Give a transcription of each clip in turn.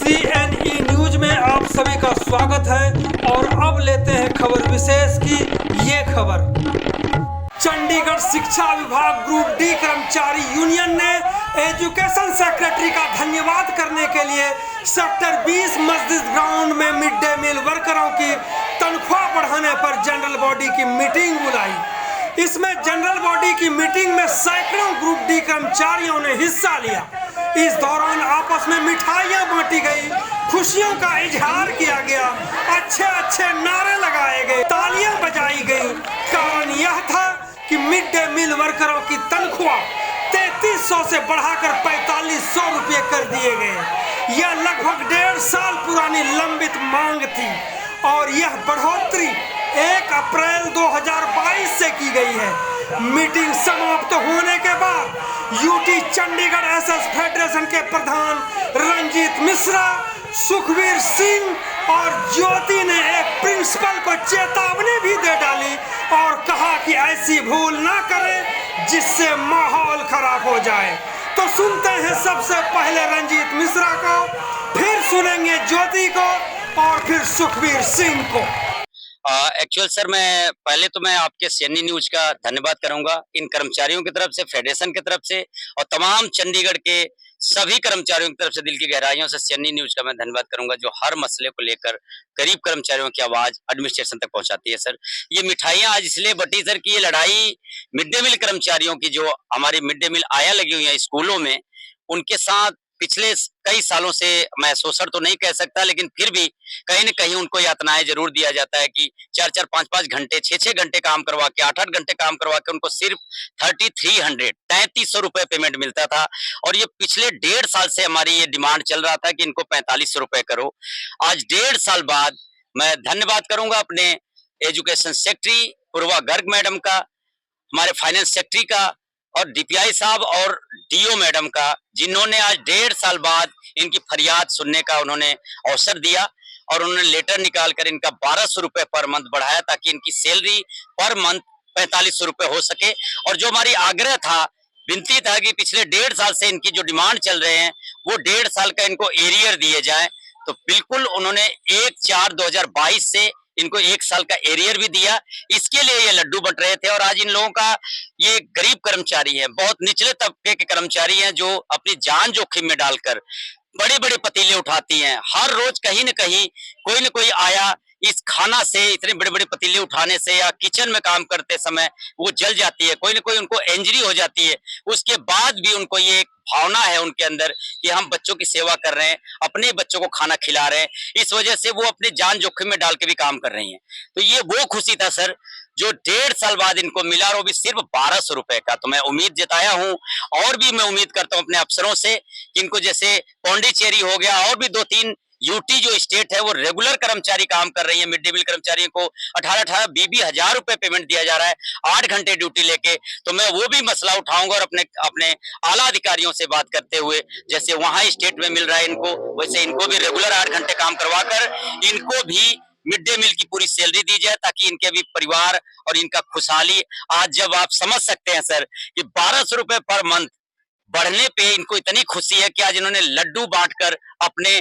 CNE news में आप सभी का स्वागत है और अब लेते हैं खबर विशेष की ये खबर। चंडीगढ़ शिक्षा विभाग ग्रुप डी कर्मचारी यूनियन ने एजुकेशन सेक्रेटरी का धन्यवाद करने के लिए सेक्टर 20 मस्जिद ग्राउंड में मिड डे मील वर्करों की तनख्वाह बढ़ाने पर जनरल बॉडी की मीटिंग बुलाई। इसमें जनरल बॉडी की मीटिंग में सैकड़ों ग्रुप डी कर्मचारियों ने हिस्सा लिया। इस दौरान आपस में मिठाइयां बांटी गई, खुशियों का इजहार किया गया, अच्छे अच्छे नारे लगाए गए, तालियां बजाई गई। कारण यह था कि मिड डे मील वर्करों की तनख्वाह 3300 से बढ़ाकर 4500 रुपये कर दिए गए। यह लगभग 1.5 साल पुरानी लंबित मांग थी और यह बढ़ोतरी 1 अप्रैल 2022 से की गई है। मीटिंग समाप्त होने के बाद यूटी चंडीगढ़ एसएस फेडरेशन के प्रधान रंजीत मिश्रा, सुखवीर सिंह और ज्योति ने एक प्रिंसिपल को चेतावनी भी दे डाली और कहा कि ऐसी भूल ना करें जिससे माहौल खराब हो जाए। तो सुनते हैं सबसे पहले रंजीत मिश्रा को, फिर सुनेंगे ज्योति को और फिर सुखवीर सिंह को। एक्चुअल सर, मैं आपके सीएनई न्यूज का धन्यवाद करूंगा इन कर्मचारियों की तरफ से, फेडरेशन की तरफ से और तमाम चंडीगढ़ के सभी कर्मचारियों की तरफ से दिल की गहराइयों से सीएनई न्यूज का मैं धन्यवाद करूंगा, जो हर मसले को लेकर गरीब कर्मचारियों की आवाज एडमिनिस्ट्रेशन तक पहुंचाती है। सर, ये मिठाइयां आज इसलिए बटी सर कि ये लड़ाई मिड डे मील कर्मचारियों की, जो हमारी मिड डे मील आया लगी हुई है स्कूलों में, उनके साथ पिछले कई सालों से, मैं शोषण तो नहीं कह सकता, लेकिन फिर भी कहीं न कहीं उनको यातनाएं जरूर दिया जाता है कि 4-4, 5-5 घंटे, 6-6 घंटे काम करवा के, 8-8 घंटे काम करवा के उनको सिर्फ 3300 रुपए पेमेंट मिलता था। और ये पिछले 1.5 साल से हमारी ये डिमांड चल रहा था कि इनको 4500 रुपए करो। आज 1.5 साल बाद मैं धन्यवाद करूंगा अपने एजुकेशन सेक्रेटरी पूर्वा गर्ग मैडम का, हमारे फाइनेंस सेक्रेटरी का और डीपीआई साहब और डीओ मैडम का, जिन्होंने आज 1.5 साल बाद इनकी फरियाद सुनने का उन्होंने अवसर दिया और उन्होंने लेटर निकालकर इनका 1200 रुपए पर मंथ बढ़ाया ताकि इनकी सैलरी पर मंथ 4500 रुपए हो सके। और जो हमारी आग्रह था, विनती था कि पिछले 1.5 साल से इनकी जो डिमांड चल रहे हैं वो 1.5 साल का इनको एरियर दिए जाए, तो बिल्कुल उन्होंने 1/4/2022 से इनको 1 साल का एरियर भी दिया। इसके लिए ये लड्डू बट रहे थे। और आज इन लोगों का, ये गरीब कर्मचारी हैं, बहुत निचले तबके के कर्मचारी हैं, जो अपनी जान जोखिम में डालकर बड़े बड़े पतीले उठाती हैं। हर रोज कहीं न कहीं कोई न कोई आया इस खाना से, इतने बड़े बड़े पतीले उठाने से या किचन में काम करते समय वो जल जाती है, कोई न कोई उनको इंजरी हो जाती है। उसके बाद भी उनको ये एक भावना है उनके अंदर कि हम बच्चों की सेवा कर रहे हैं, अपने बच्चों को खाना खिला रहे हैं, इस वजह से वो अपनी जान जोखिम में डाल के भी काम कर रही हैं। तो ये वो खुशी था सर जो 1.5 साल बाद इनको मिला, और वो भी सिर्फ 1200 रुपए का। तो मैं उम्मीद जताया हूं और भी मैं उम्मीद करता हूं अपने अफसरों से कि इनको, जैसे पौंडीचेरी हो गया और भी 2-3 यूटी जो स्टेट है, वो रेगुलर कर्मचारी काम कर रही है, मिड डे मील कर्मचारियों को 18-18, 20 हजार रुपए पेमेंट दिया जा रहा है 8 घंटे ड्यूटी लेके। तो मैं वो भी मसला उठाऊंगा और अपने आला अधिकारियों से बात करते हुए, जैसे वहां स्टेट में मिल रहा है इनको, वैसे इनको भी रेगुलर 8 घंटे काम करवाकर इनको भी मिड डे मील की पूरी सैलरी दी जाए, ताकि इनके भी परिवार और इनका खुशहाली। आज जब आप समझ सकते हैं सर कि 1200 रुपए पर मंथ बढ़ने पे इनको इतनी खुशी है कि आज इन्होंने लड्डू बांटकर अपने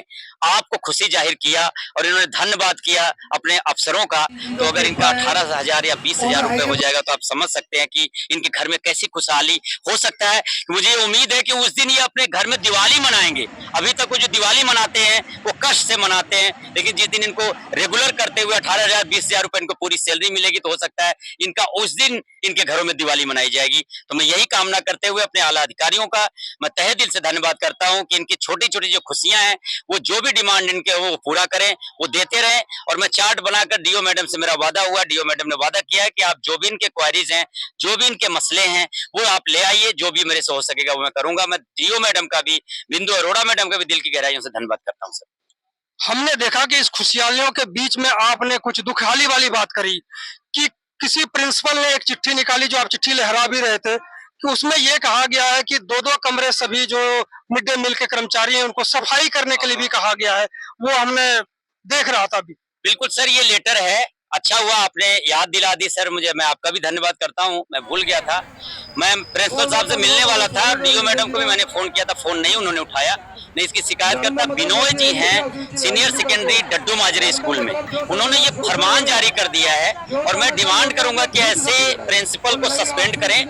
आप को खुशी जाहिर किया और इन्होंने धन्यवाद किया अपने अफसरों का। तो अगर इनका 18,000 या 20,000 रुपए हो जाएगा तो आप समझ सकते हैं कि इनके घर में कैसी खुशहाली हो सकता है। मुझे उम्मीद है कि उस दिन ये अपने घर में दिवाली मनाएंगे। अभी तक वो जो दिवाली मनाते हैं वो कष्ट से मनाते हैं, लेकिन जिस दिन इनको रेगुलर करते हुए 18,000, 20,000 रुपए इनको पूरी सैलरी मिलेगी, तो हो सकता है इनका उस दिन इनके घरों में दिवाली मनाई जाएगी। तो मैं यही कामना करते हुए अपने आला अधिकारियों का मैं तहे दिल से धन्यवाद करता हूं कि इनकी छोटी छोटी जो खुशियां हैं, वो जो भी डिमांड इनके वो पूरा करें, वो देते रहें। और मैं चार्ट बनाकर डीओ मैडम से मेरा वादा हुआ, डीओ मैडम ने वादा किया है कि आप जो भी इनके क्वारीज हैं, जो भी इनके मसले हैं, वो आप ले आइए, जो भी मेरे से हो सकेगा वो मैं करूंगा। मैं डीओ मैडम का भी, बिंदु अरोड़ा मैडम का भी दिल की गहराइयों से धन्यवाद करता हूँ सर। हमने देखा कि इस खुशहालियों के बीच में आपने कुछ दुखहाली वाली बात करी कि किसी प्रिंसिपल ने एक चिट्ठी निकाली, जो आप चिट्ठी लहरा भी रहे थे, कि उसमें यह कहा गया है कि 2-2 कमरे सभी जो मिड डे मील के कर्मचारी हैं उनको सफाई करने के लिए भी कहा गया है। वो हमने देख रहा था अभी। बिल्कुल सर, ये लेटर है। अच्छा हुआ आपने याद दिला दी सर मुझे, मैं आपका भी धन्यवाद करता हूँ, मैं भूल गया था। मैं प्रिंसिपल साहब से मिलने वाला था, डीओ मैडम को भी मैंने फोन किया था, फोन नहीं उन्होंने उठाया। नहीं, इसकी शिकायतकर्ता बिनोय जी हैं, सीनियर सेकेंडरी डड्डू माजरे स्कूल में। उन्होंने ये फरमान जारी कर दिया है और मैं डिमांड करूंगा कि ऐसे प्रिंसिपल को सस्पेंड करें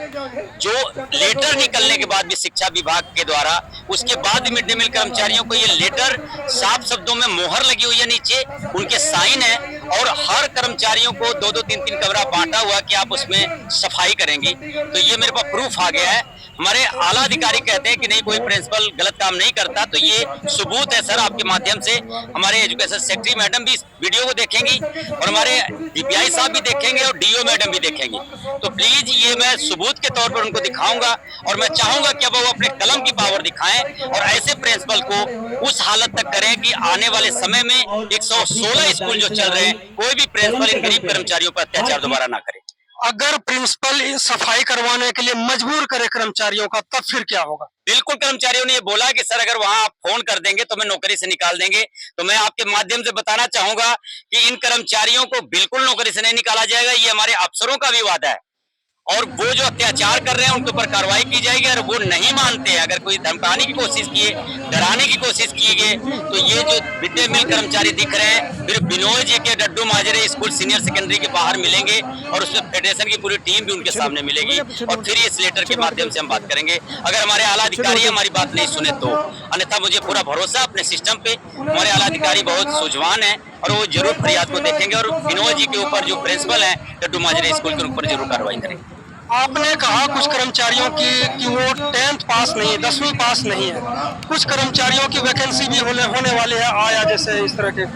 जो लेटर निकलने के बाद भी शिक्षा विभाग के द्वारा, उसके बाद भी मिड डे मील कर्मचारियों को ये लेटर साफ शब्दों में मोहर लगी हुई है, नीचे उनके साइन है और हर कर्मचारियों को 2-2 3-3 कमरा बांटा हुआ कि आप उसमें सफाई करेंगी। तो ये मेरे पास प्रूफ आ गया है। हमारे आला अधिकारी कहते हैं कि नहीं, कोई प्रिंसिपल गलत काम नहीं करता, तो ये सबूत है सर। आपके माध्यम से हमारे एजुकेशन सेक्रेटरी मैडम भी इस वीडियो को देखेंगी और हमारे डीपीआई साहब भी देखेंगे और डीओ मैडम भी देखेंगी। तो प्लीज ये मैं सबूत के तौर पर उनको दिखाऊंगा और मैं चाहूंगा कि अब वो अपने कलम की पावर दिखाएं और ऐसे प्रिंसिपल को उस हालत तक करें कि आने वाले समय में 116 स्कूल जो चल रहे हैं, कोई भी प्रिंसिपल इन गरीब कर्मचारियों पर अत्याचार दोबारा ना करे। अगर प्रिंसिपल सफाई करवाने के लिए मजबूर करे कर्मचारियों का, तब फिर क्या होगा? बिल्कुल, कर्मचारियों ने ये बोला कि सर अगर वहां आप फोन कर देंगे तो मैं नौकरी से निकाल देंगे। तो मैं आपके माध्यम से बताना चाहूंगा कि इन कर्मचारियों को बिल्कुल नौकरी से नहीं निकाला जाएगा, ये हमारे अफसरों का भी वादा है और वो जो अत्याचार कर रहे हैं उनके ऊपर कार्रवाई की जाएगी। और वो नहीं मानते हैं, अगर कोई धमकाने की कोशिश किए, डराने की कोशिश की गई, तो ये जो मिड डे मील कर्मचारी दिख रहे हैं फिर बिनोय जी के डड्डू माजरे स्कूल सीनियर सेकेंडरी के बाहर मिलेंगे और उसमें फेडरेशन की पूरी टीम भी उनके सामने मिलेगी और फिर इस लेटर के माध्यम से हम बात करेंगे। अगर हमारे आला अधिकारी हमारी बात नहीं सुने तो, अन्यथा मुझे पूरा भरोसा अपने सिस्टम पे, हमारे आला अधिकारी बहुत सूझवान है और वो जरूर फरियाद को देखेंगे और बिनोय जी के ऊपर जो प्रिंसिपल है डड्डू माजरे स्कूल के ऊपर जरूर कार्रवाई करेंगे। आपने कहा कुछ कर्मचारियों की कि वो 10th पास नहीं है, 10वीं पास नहीं है। कुछ कर्मचारियों की वैकेंसी भी होने वाली है, आया जैसे इस तरह के,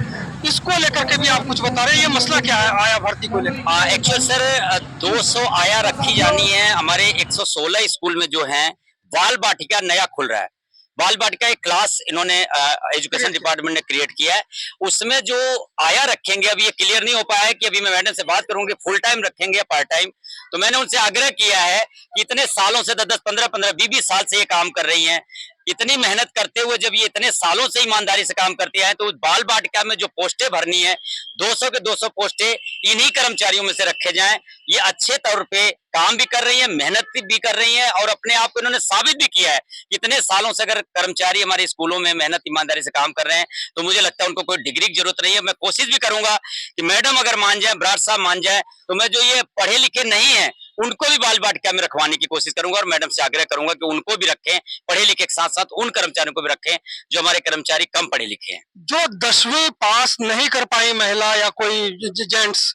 इसको लेकर के भी आप कुछ बता रहे हैं, ये मसला क्या है आया भर्ती को लेकर? एक्चुअल सर 200 आया रखी जानी है। हमारे 116 स्कूल में जो है बाल बाटिका नया खुल रहा है। बाल बाटिका एक क्लास इन्होंने एजुकेशन डिपार्टमेंट ने क्रिएट किया है, उसमें जो आया रखेंगे, अभी ये क्लियर नहीं हो पाया है कि अभी मैं मैडम से बात करूंगी फुल टाइम रखेंगे या पार्ट टाइम। तो मैंने उनसे आग्रह किया है कि इतने सालों से 10-10, 15-15, 20-20 साल से ये काम कर रही हैं, इतनी मेहनत करते हुए जब ये इतने सालों से ईमानदारी से काम करती है, तो बाल बाटिका में जो पोस्टें भरनी है 200 के 200 पोस्टें इन्हीं कर्मचारियों में से रखे जाएं। ये अच्छे तौर पे काम भी कर रही है, मेहनत भी कर रही है और अपने आप को इन्होंने साबित भी किया है। इतने सालों से अगर कर्मचारी हमारे स्कूलों में मेहनत ईमानदारी से काम कर रहे हैं तो मुझे लगता है उनको कोई डिग्री की जरूरत नहीं है। मैं कोशिश भी करूंगा कि मैडम अगर मान जाए, ब्रार साहब मान जाए, तो मैं जो ये पढ़े लिखे नहीं है उनको भी बाल बाटिका में रखवाने की कोशिश करूंगा और मैडम से आग्रह करूंगा कि उनको भी रखें, पढ़े लिखे के साथ साथ उन कर्मचारियों को भी रखें जो हमारे कर्मचारी कम पढ़े लिखे हैं। जो 10वीं पास नहीं कर पाई महिला या कोई जेंट्स,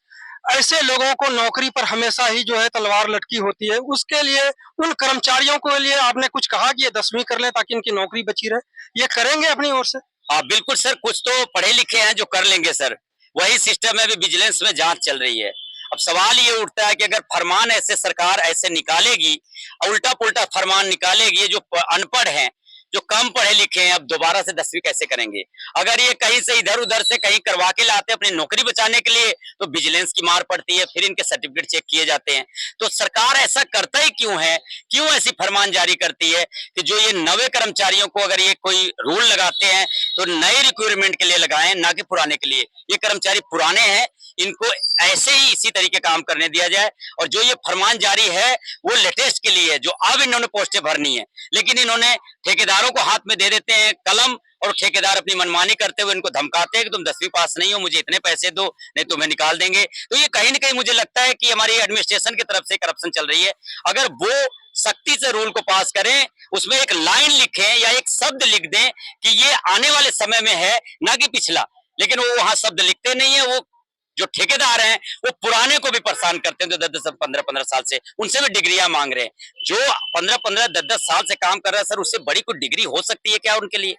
ऐसे लोगों को नौकरी पर हमेशा ही जो है तलवार लटकी होती है। उसके लिए उन कर्मचारियों के लिए आपने कुछ कहा कि ये 10वीं कर लें ताकि इनकी नौकरी बची रहे, ये करेंगे अपनी ओर से? हाँ बिल्कुल सर, कुछ तो पढ़े लिखे हैं जो कर लेंगे सर, वही सिस्टम है। अभी विजिलेंस में जांच चल रही है। अब सवाल ये उठता है कि अगर फरमान ऐसे सरकार ऐसे निकालेगी, उल्टा पुल्टा फरमान निकालेगी, जो अनपढ़ हैं, जो कम पढ़े लिखे हैं, अब दोबारा से 10वीं कैसे करेंगे? अगर ये कहीं से इधर उधर से कहीं करवा के लाते अपनी नौकरी बचाने के लिए तो विजिलेंस की मार पड़ती है, फिर इनके सर्टिफिकेट चेक किए जाते हैं। तो सरकार ऐसा करता ही क्यों है, क्यों ऐसी फरमान जारी करती है कि जो ये नवे कर्मचारियों को अगर ये कोई रूल लगाते हैं तो नए रिक्वायरमेंट के लिए लगाएं, ना कि पुराने के लिए। ये कर्मचारी पुराने हैं, इनको ऐसे ही इसी तरीके काम करने दिया जाए और जो ये फरमान जारी है वो लेटेस्ट के लिए है, जो अब इन्होंने पोस्टें भरनी है, लेकिन इन्होंने ठेकेदारों को हाथ में दे देते हैं कलम और ठेकेदार अपनी मनमानी करते हुए इनको धमकाते हैं कि तुम 10वीं पास नहीं हो, मुझे इतने पैसे दो नहीं तुम्हें निकाल देंगे। तो ये कहीं ना कहीं मुझे लगता है कि हमारी एडमिनिस्ट्रेशन की तरफ से करप्शन चल रही है। अगर वो सख्ती से रूल को पास करें, उसमें एक लाइन लिखें या एक शब्द लिख दें कि ये आने वाले समय में है, ना कि पिछला, लेकिन वो वहां शब्द लिखते नहीं है। वो जो ठेकेदार हैं वो पुराने को भी परेशान करते हैं, जो 10-10, 15-15 साल से उनसे भी डिग्रियां मांग रहे हैं। जो 15-15, 10-10 साल से काम कर रहा है सर, उससे बड़ी कोई डिग्री हो सकती है क्या उनके लिए?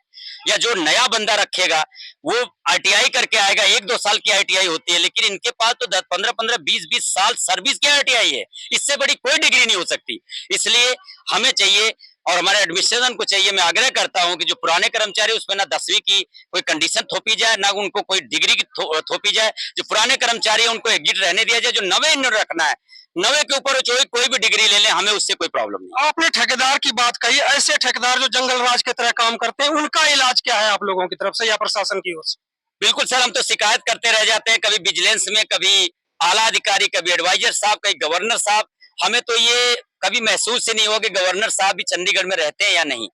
या जो नया बंदा रखेगा वो आईटीआई करके आएगा, 1-2 साल की आईटीआई होती है, लेकिन इनके पास तो 15-15, 20-20 साल सर्विस की आईटीआई है। इससे बड़ी कोई डिग्री नहीं हो सकती। इसलिए हमें चाहिए और हमारे एडमिनिस्ट्रेशन को चाहिए, मैं आग्रह करता हूं कि जो पुराने कर्मचारी उसमें ना 10वीं की कोई कंडीशन थोपी जाए, ना उनको कोई डिग्री की थोपी जाए। जो पुराने कर्मचारी है उनको एग्जिट रहने दिया जाए। जो नवे इन्होंने रखना है, नवे के ऊपर कोई भी डिग्री ले ले, हमें उससे कोई प्रॉब्लम नहीं। आपने ठेकेदार की बात कही, ऐसे ठेकेदार जो जंगल राज की तरह काम करते हैं, उनका इलाज क्या है आप लोगों की तरफ से या प्रशासन की ओर से? बिल्कुल सर, हम तो शिकायत करते रह जाते हैं, कभी विजिलेंस में, कभी आला अधिकारी, कभी एडवाइजर साहब, कभी गवर्नर साहब। हमें तो ये कभी महसूस ही नहीं हुआ कि गवर्नर साहब भी चंडीगढ़ में रहते हैं या नहीं।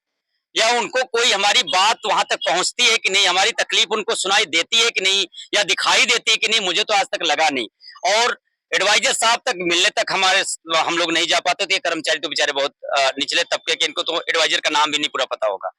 या उनको कोई हमारी बात वहां तक पहुंचती है कि नहीं, हमारी तकलीफ उनको सुनाई देती है कि नहीं, या दिखाई देती है कि नहीं, मुझे तो आज तक लगा नहीं। और एडवाइजर साहब तक मिलने तक हम लोग नहीं जा पाते थे। ये कर्मचारी तो बेचारे बहुत निचले तबके के, इनको तो एडवाइजर का नाम भी नहीं पूरा पता होगा।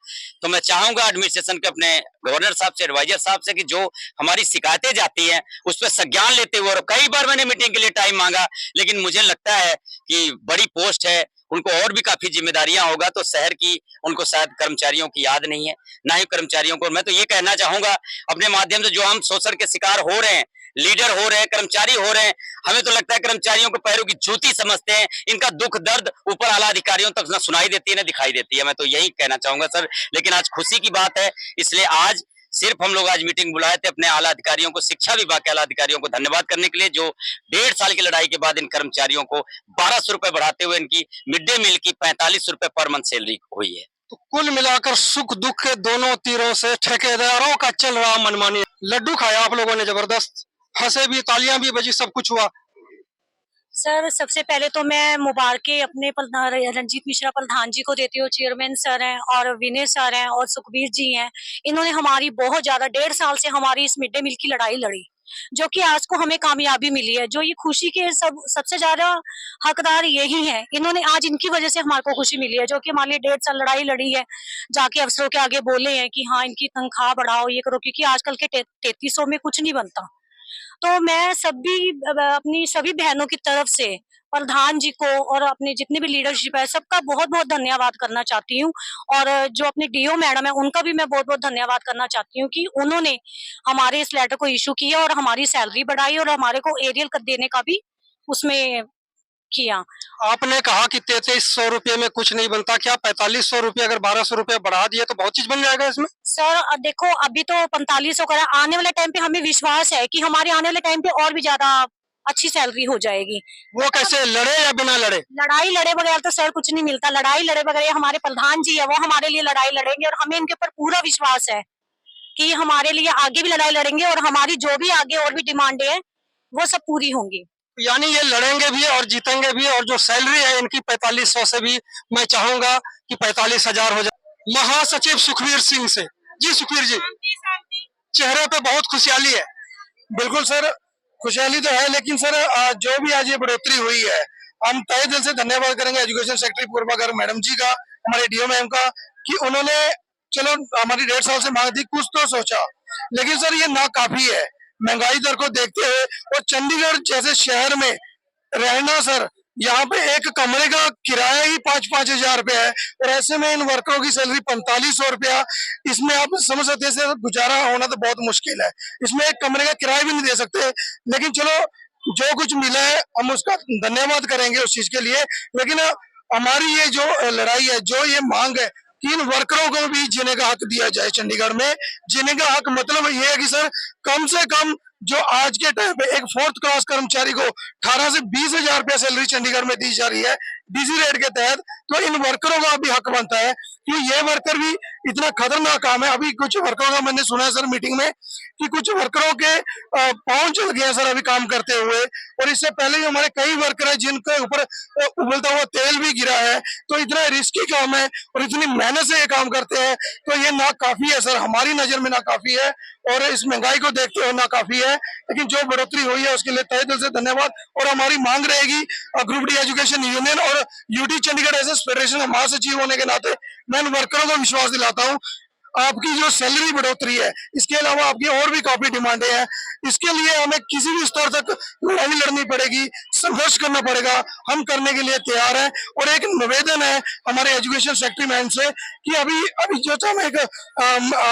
तो मैं चाहूंगा एडमिनिस्ट्रेशन के अपने गवर्नर साहब से, एडवाइजर साहब से, कि जो हमारी शिकायतें जाती हैं उस पर संज्ञान लेते हुए, और कई बार मैंने मीटिंग के लिए टाइम मांगा, लेकिन मुझे लगता है कि बड़ी पोस्ट है, उनको और भी काफी जिम्मेदारियां होगा, तो शहर की उनको शायद कर्मचारियों की याद नहीं है, ना ही कर्मचारियों को। मैं तो ये कहना चाहूंगा अपने माध्यम से, जो हम शोषण के शिकार हो रहे हैं, लीडर हो रहे हैं, कर्मचारी हो रहे हैं, हमें तो लगता है कर्मचारियों को पैरों की जूती समझते हैं। इनका दुख दर्द ऊपर आला अधिकारियों तक ना सुनाई देती है ना दिखाई देती है। मैं तो यही कहना चाहूंगा सर। लेकिन आज खुशी की बात है, इसलिए आज सिर्फ हम लोग आज मीटिंग बुलाए थे अपने आला अधिकारियों को, शिक्षा विभाग के आला अधिकारियों को धन्यवाद करने के लिए, जो 1.5 साल की लड़ाई के बाद इन कर्मचारियों को 1200 रुपए बढ़ाते हुए इनकी मिड डे मील की 45 रुपए पर मंथ सैलरी हुई है। तो कुल मिलाकर सुख दुख के दोनों तीरों से ठेकेदारों का चल रहा मनमानी। लड्डू खाया आप लोगों ने जबरदस्त, हंसे भी, तालियां भी बजी, सब कुछ हुआ। सर सबसे पहले तो मैं मुबारकें अपने रंजीत मिश्रा प्रधान जी को देती हूँ। चेयरमैन सर हैं और विनय सर हैं और सुखबीर जी हैं। इन्होंने हमारी बहुत ज्यादा 1.5 साल से हमारी इस मिड डे मील की लड़ाई लड़ी, जो कि आज को हमें कामयाबी मिली है। जो ये खुशी के सबसे ज्यादा हकदार यही हैं। इन्होंने आज इनकी वजह से हमारे को खुशी मिली है, जो कि हमारे लिए 1.5 साल लड़ाई लड़ी है, जाके अफसरों के आगे बोले हैं कि हाँ इनकी तनख्वाह बढ़ाओ, ये करो, क्योंकि आजकल के 3300 में कुछ नहीं बनता। तो मैं अपनी सभी बहनों की तरफ से प्रधान जी को और अपने जितने भी लीडरशिप है सबका बहुत बहुत धन्यवाद करना चाहती हूँ। और जो अपने डीओ मैडम है उनका भी मैं बहुत बहुत धन्यवाद करना चाहती हूँ कि उन्होंने हमारे इस लेटर को इशू किया और हमारी सैलरी बढ़ाई और हमारे को एरियल देने का भी उसमें किया। आपने कहा कि 3300 रुपये में कुछ नहीं बनता, क्या 4500 रुपये अगर 1200 रुपये बढ़ा दिए तो बहुत चीज बन जाएगा इसमें? सर देखो अभी तो 4500 करा, आने वाले टाइम पे हमें विश्वास है कि हमारे आने वाले टाइम पे और भी ज्यादा अच्छी सैलरी हो जाएगी। वो कैसे, लड़े या बिना लड़े? लड़ाई लड़े बगैर तो सर कुछ नहीं मिलता। लड़ाई लड़े बगैर, हमारे प्रधान जी है वो हमारे लिए लड़ाई लड़ेंगे और हमें इनके ऊपर पूरा विश्वास है कि हमारे लिए आगे भी लड़ाई लड़ेंगे और हमारी जो भी आगे और भी डिमांडें हैं वो सब पूरी होंगी। यानी ये लड़ेंगे भी और जीतेंगे भी, और जो सैलरी है इनकी 4500 से भी मैं चाहूंगा कि 45,000 हो जाए। महासचिव सुखबीर सिंह से। जी सुखबीर जी, चेहरे पे बहुत खुशहाली है। बिल्कुल सर, खुशहाली तो है, लेकिन सर जो भी आज ये बढ़ोतरी हुई है, हम तहे दिल से धन्यवाद करेंगे एजुकेशन सेक्रेटरी पूर्वागर मैडम जी का, हमारे डीओ मैम का, कि उन्होंने चलो हमारी 1.5 साल से मांग थी, कुछ तो सोचा। लेकिन सर ये नाकाफी है महंगाई दर को देखते हुए, और चंडीगढ़ जैसे शहर में रहना सर, यहाँ पे एक कमरे का किराया ही 5-5 हजार रुपया है, और ऐसे में इन वर्करों की सैलरी 4500 रुपया, इसमें आप समझ सकते हैं सर गुजारा होना तो बहुत मुश्किल है। इसमें एक कमरे का किराया भी नहीं दे सकते। लेकिन चलो जो कुछ मिला है हम उसका धन्यवाद करेंगे उस चीज के लिए। लेकिन हमारी ये जो लड़ाई है, जो ये मांग है कि इन वर्करों को भी जीने का हक दिया जाए चंडीगढ़ में। जीने का हक मतलब ये है कि सर कम से कम जो आज के टाइम पे एक 4th क्लास कर्मचारी को 18 से 20 हजार रुपया सैलरी चंडीगढ़ में दी जा रही है डीजी रेट के तहत, तो इन वर्करों का भी हक बनता है कि ये वर्कर भी इतना खतरनाक काम है। अभी कुछ वर्करों का मैंने सुना है सर मीटिंग में कि कुछ वर्करों के पाँव चल गए सर अभी काम करते हुए, और इससे पहले भी हमारे कई वर्कर हैं जिनके ऊपर उबलता हुआ तेल भी गिरा है। तो इतना रिस्की काम है और इतनी मेहनत से ये काम करते हैं, तो ये नाकाफी है सर, हमारी नजर में नाकाफी है, और इस महंगाई को देखते हुए नाकाफी है। लेकिन जो बढ़ोतरी हुई है उसके लिए तहे दिल से धन्यवाद, और हमारी मांग रहेगी ग्रुप डी एजुकेशन यूनियन और यूटी चंडीगढ़ एस फेडरेशन महासचिव होने के नाते मैं वर्करों को विश्वास दिलाता हूँ, आपकी जो सैलरी बढ़ोतरी है, इसके अलावा आपकी और भी काफी डिमांडें हैं, इसके लिए हमें किसी भी स्तर तक लड़ाई लड़नी पड़ेगी, संघर्ष करना पड़ेगा, हम करने के लिए तैयार हैं। और एक निवेदन है हमारे एजुकेशन सेक्रेटरी मैम से कि अभी जो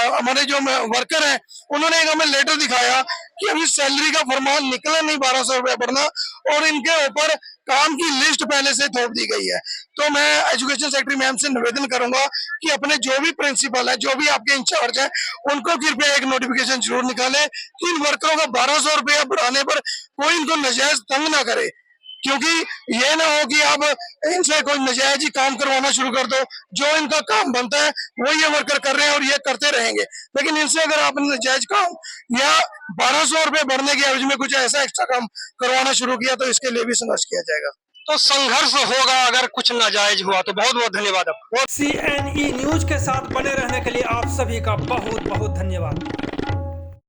हमारे जो वर्कर हैं उन्होंने एक हमें लेटर दिखाया कि अभी सैलरी का फरमान निकला नहीं 1200 रुपया बढ़ना, और इनके ऊपर काम की लिस्ट पहले से थोप दी गई है। तो मैं एजुकेशन सेक्रेटरी मैम से निवेदन करूंगा कि अपने जो भी प्रिंसिपल है, जो भी आपके इंचार्ज है, उनको कृपया एक नोटिफिकेशन जरूर निकालें कि इन वर्करों का 1200 रुपया बढ़ाने पर कोई इनको नजायज तंग ना करे, क्योंकि ये ना हो कि आप इनसे कोई नजायज ही काम करवाना शुरू कर दो। जो इनका काम बनता है वो ये वर्कर कर रहे हैं और ये करते रहेंगे, लेकिन इनसे अगर आपने नजायज काम या 1200 रुपये बढ़ने के एवज में कुछ ऐसा एक्स्ट्रा काम करवाना शुरू किया तो इसके लिए भी संघर्ष किया जाएगा। तो संघर्ष होगा अगर कुछ नाजायज हुआ तो। बहुत बहुत धन्यवाद आपको। CNE न्यूज के साथ बने रहने के लिए आप सभी का बहुत बहुत धन्यवाद।